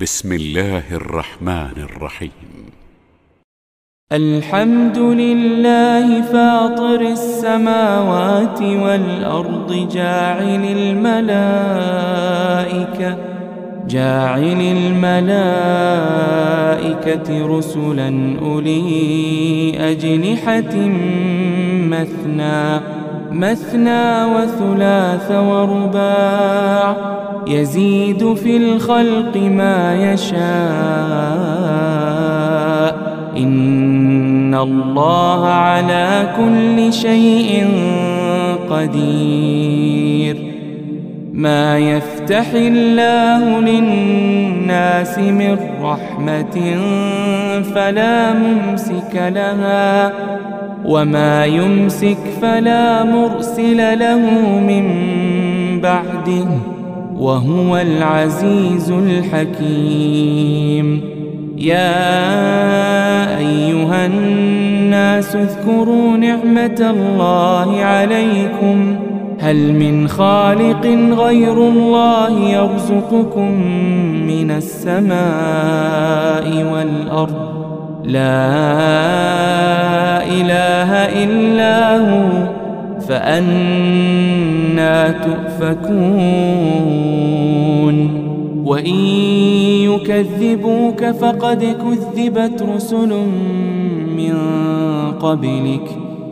بسم الله الرحمن الرحيم. الحمد لله فاطر السماوات والأرض جاعل الملائكة رسلا أولي أجنحة مثنى وثلاث ورباع يزيد في الخلق ما يشاء إن الله على كل شيء قدير. ما يفتح الله للناس من رحمة فلا ممسك لها وما يمسك فلا مرسل له من بعده وهو العزيز الحكيم. يا أيها الناس اذكروا نعمة الله عليكم هل من خالق غير الله يرزقكم من السماء والأرض لا إله إلا هو فأنى تؤفكون. وإن يكذبوك فقد كذبت رسل من قبلك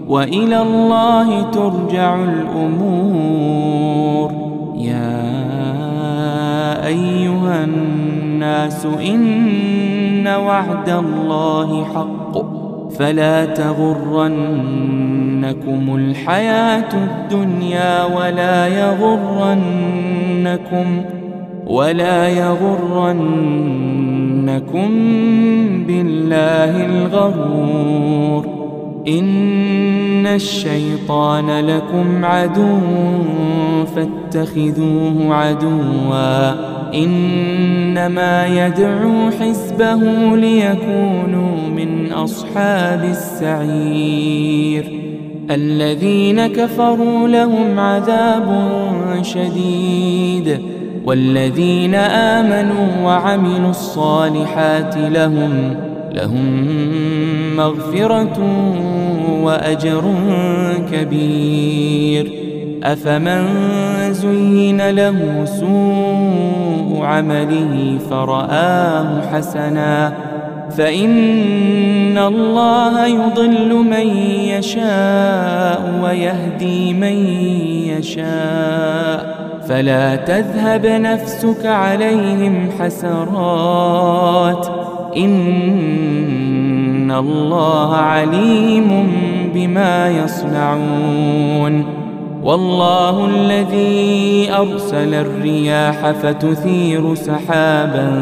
وإلى الله ترجع الأمور. يا أيها الناس إن وعد الله حق فلا تغرنكم الحياة الدنيا ولا يغرنكم بالله الغرور. إن الشيطان لكم عدو فاتخذوه عدوا إنما يدعو حزبه ليكونوا من أصحاب السعير. الذين كفروا لهم عذاب شديد والذين آمنوا وعملوا الصالحات لهم مغفرة وأجر كبير. أفمن زين له سوء عمله فرآه حسنا فإن الله يضل من يشاء ويهدي من يشاء فلا تذهب نفسك عليهم حسرات إن الله عليم بما يصنعون. والله الذي أرسل الرياح فتثير سحابا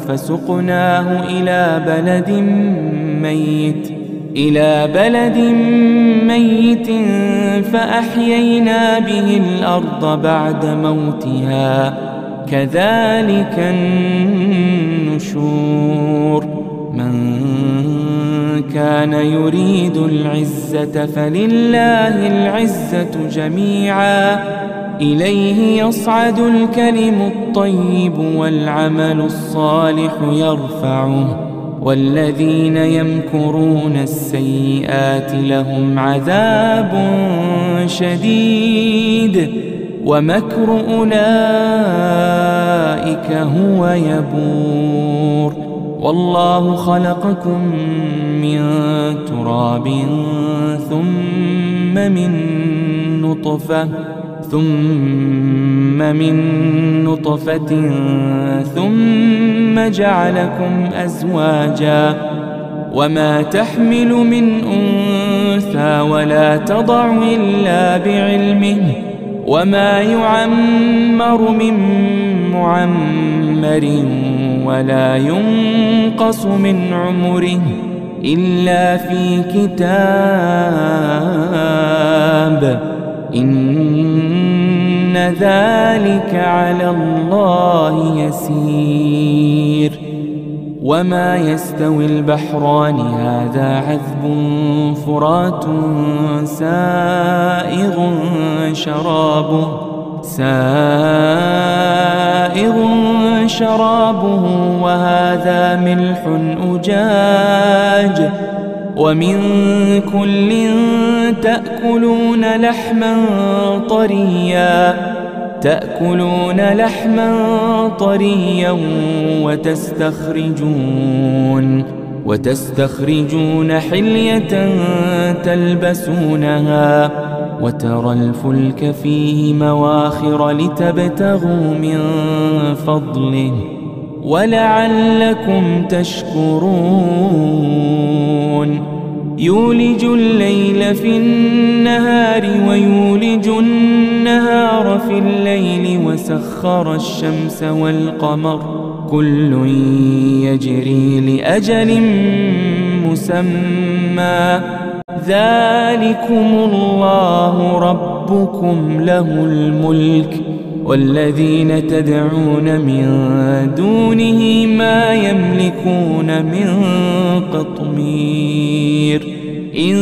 فسقناه إلى بلد ميت فأحيينا به الأرض بعد موتها كذلك النشور. من كان يريد العزة فلله العزة جميعا إليه يصعد الكلم الطيب والعمل الصالح يرفعه والذين يمكرون السيئات لهم عذاب شديد ومكر أولئك هو يبور. والله خلقكم من تراب ثم من نطفة ثم جعلكم أزواجا وما تحمل من أنثى ولا تضع إلا بعلمه وما يعمر من معمر ولا ينقص من عمره إلا في كتاب إن ذلك على الله يسير. وما يستوي البحران هذا عذب فرات سائغ شرابه سائغ شرابه وهذا ملح أجاج ومن كل تأكلون لحما طريا وتستخرجون حلية تلبسونها وترى الفلك فيه مواخر لتبتغوا من فضله ولعلكم تشكرون يولج الليل في النهار ويولج النهار في الليل وسخر الشمس والقمر كل يجري لأجل مسمى ذلكم الله ربكم له الملك والذين تدعون من دونه ما يملكون من قطمير إن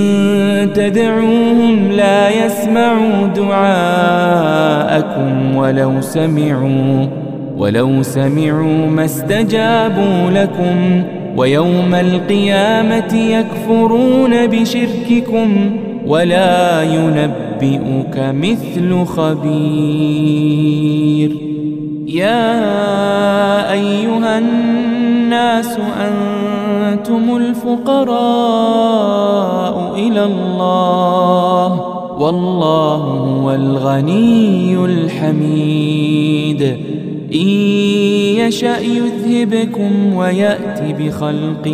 تدعوهم لا يسمعوا دعاءكم ولو سمعوا ما استجابوا لكم ويوم القيامة يكفرون بشرككم ولا ينبئك مثل خبير يا أيها الناس أنتم الفقراء إلى الله والله هو الغني الحميد إن يشأ يذهبكم ويأتي بخلق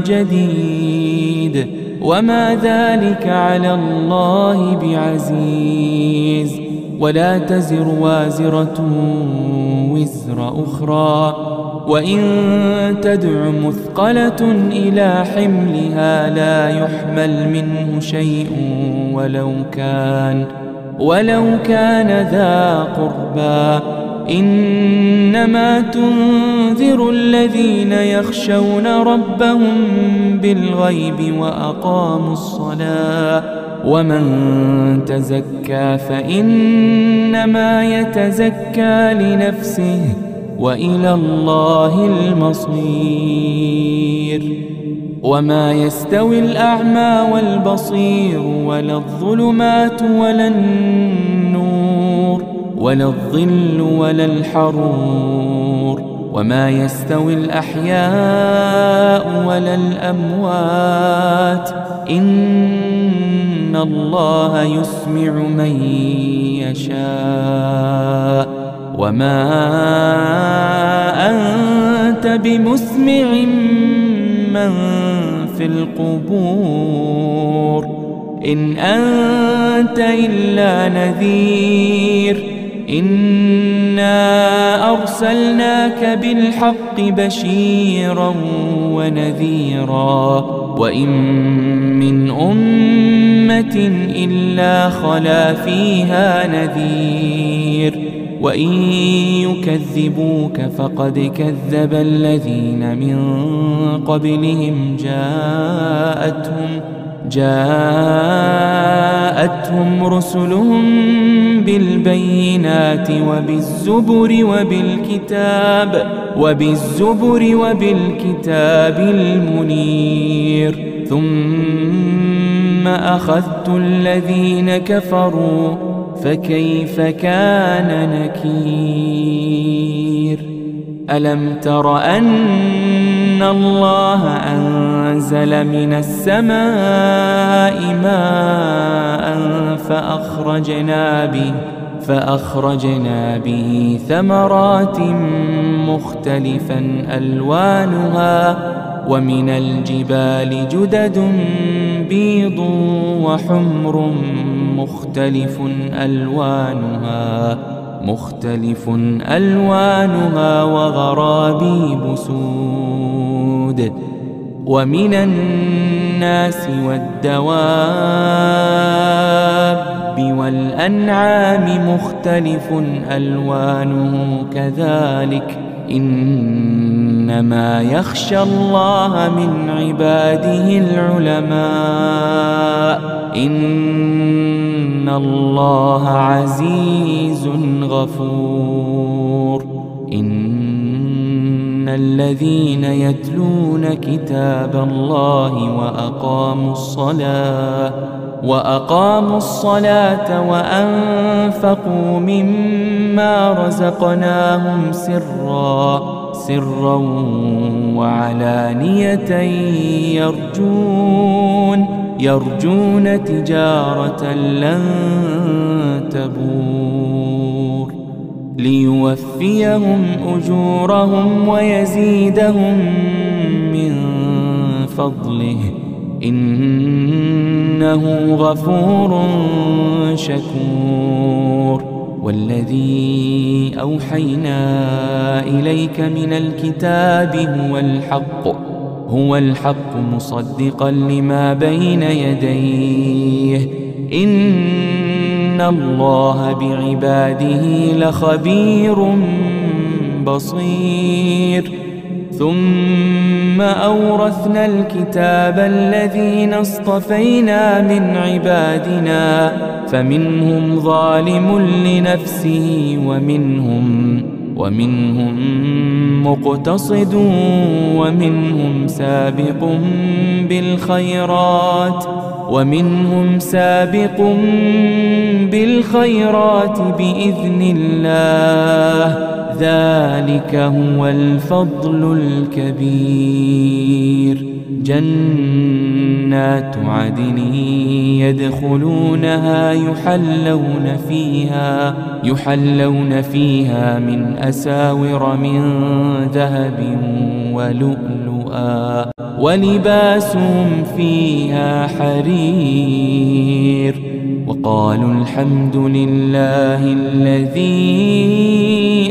جديد وما ذلك على الله بعزيز ولا تزر وازرة وزر أخرى وإن تدع مثقلة إلى حملها لا يحمل منه شيء ولو كان ذا قربى إنما تنذر الذين يخشون ربهم بالغيب وأقاموا الصلاة ومن تزكى فإنما يتزكى لنفسه وإلى الله المصير وما يستوي الأعمى والبصير ولا الظلمات ولا النور ولا الظل ولا الحرور وما يستوي الأحياء ولا الأموات إن الله يسمع من يشاء وما أنت بمسمع من في القبور إن أنت إلا نذير إنا أرسلناك بالحق بشيرا ونذيرا وإن من أمة إلا خلا فيها نذير وإن يكذبوك فقد كذب الذين من قبلهم جاءتهم رسلهم بالبينات وبالزبر وبالكتاب المنير ثم أخذت الذين كفروا فكيف كان نكير ألم تر أن الله أنزل من السماء ماء فأخرجنا به ثمرات مختلفا ألوانها ومن الجبال جدد بيض وحمر مختلف ألوانها وغرابيب سود ومن الناس والدواب والأنعام مختلف ألوانه كذلك إنما يخشى الله من عباده العلماء إن الله عزيز غفور. إن الذين يتلون كتاب الله وأقاموا الصلاة وأنفقوا مما رزقناهم سرا وعلانية يرجون تجارة لن تبور ليوفيهم أجورهم ويزيدهم من فضله إنه غفور شكور. والذي أوحينا إليك من الكتاب هو الحق مصدقا لما بين يديه إن الله بعباده لخبير بصير. ثم أورثنا الكتاب الذين اصطفينا من عبادنا فمنهم ظالم لنفسه ومنهم مقتصد ومنهم سابق بالخيرات بإذن الله ذلك هو الفضل الكبير. جنات عدن يدخلونها يحلون فيها من أساور من ذهب ولؤلؤا ولباسهم فيها حرير. وقالوا الحمد لله الذي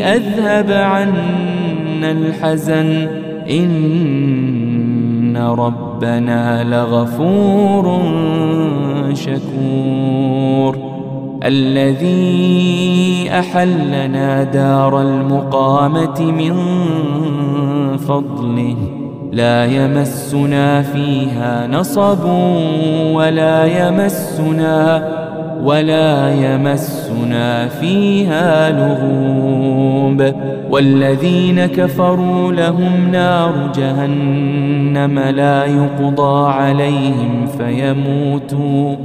أذهب عنا الحزن إن ربنا لغفور شكور. الذي أحلنا دار المقامة من فضله لا يمسنا فيها نصب ولا يمسنا فيها لغوب. والذين كفروا لهم نار جهنم لا يقضى عليهم فيموتوا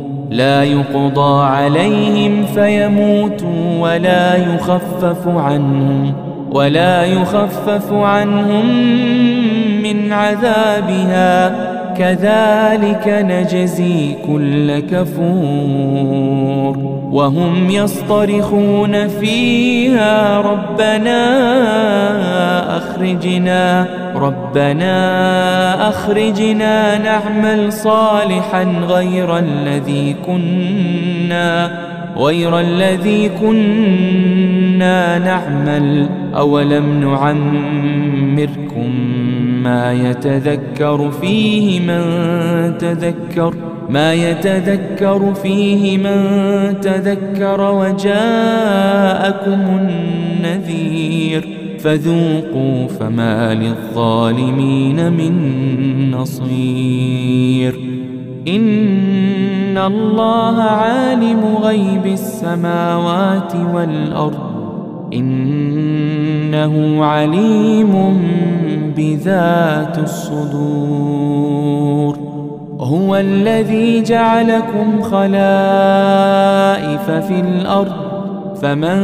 ولا يخفف عنهم من عذابها كذلك نجزي كل كفور. وهم يصطرخون فيها ربنا أخرجنا نعمل صالحا غير الذي كنا نعمل أولم نعمركم ما يتذكر فيه من تذكر وجاءكم النذير فذوقوا فما للظالمين من نصير. إن الله عالم غيب السماوات والأرض إنه عليم بذات الصدور. هو الذي جعلكم خلائف في الأرض فمن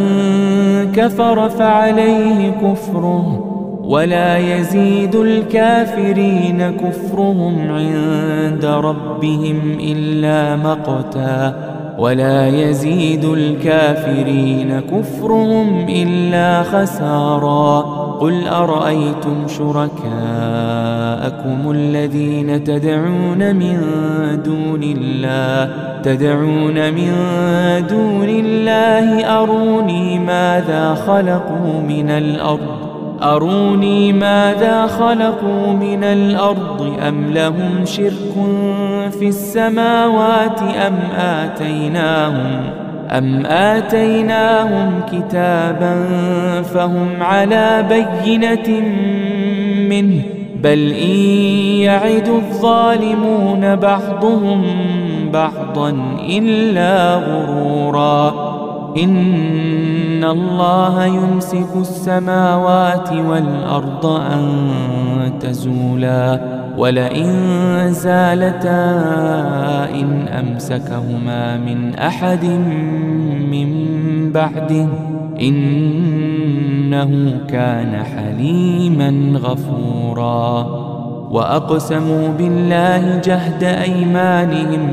كفر فعليه كفره ولا يزيد الكافرين كفرهم عند ربهم إلا مقتا خسارا. قل أرأيتم شركاءكم الذين تدعون من دون الله أروني ماذا خلقوا من الأرض أم لهم شرك في السماوات أم آتيناهم كتابا فهم على بينة منه بل إن يعد الظالمون بعضهم بعضا إلا غرورا. إن الله يمسك السماوات والأرض أن تزولا ولئن زالتا إن أمسكهما من أحد من بعده إنه كان حليما غفورا. وأقسموا بالله جهد أيمانهم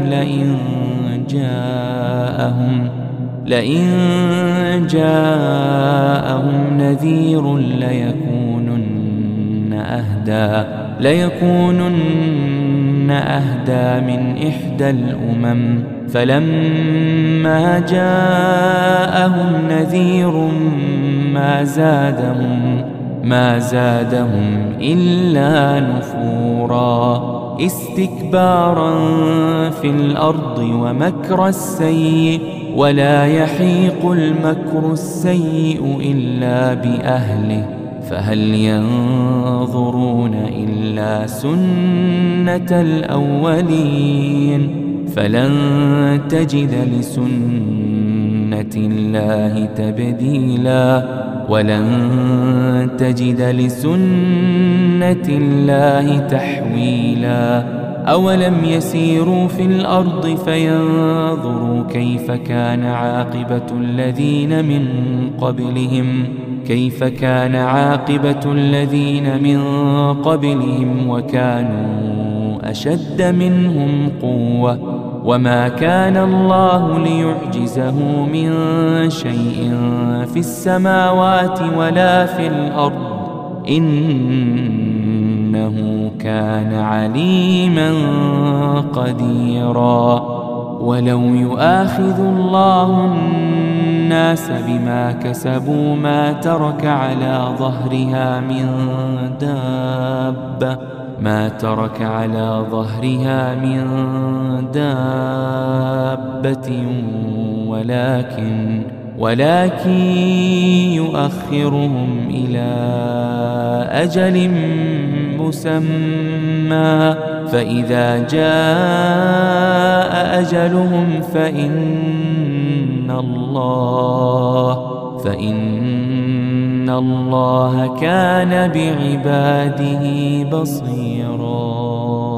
لئن جاءهم نذير ليكونن أهدى من إحدى الأمم فلما جاءهم نذير ما زادهم إلا نفورا. استكبارا في الأرض ومكر السيء ولا يحيق المكر السيء إلا بأهله فهل ينظرون إلا سنة الأولين فلن تجد لسنة الله تبديلا ولن تجد لسنة الله تحويلا. أولم يسيروا في الأرض فينظروا كيف كان عاقبة الذين من قبلهم وكانوا أشد منهم قوة وما كان الله ليعجزه من شيء في السماوات ولا في الأرض إنه كان عليما قديرا. ولو يؤاخذ الله الناس بما كسبوا ما ترك على ظهرها من دابة ولكن يؤخرهم إلى أجل مسمى فإذا جاء أجلهم فإن الله كان بعباده بصيرا.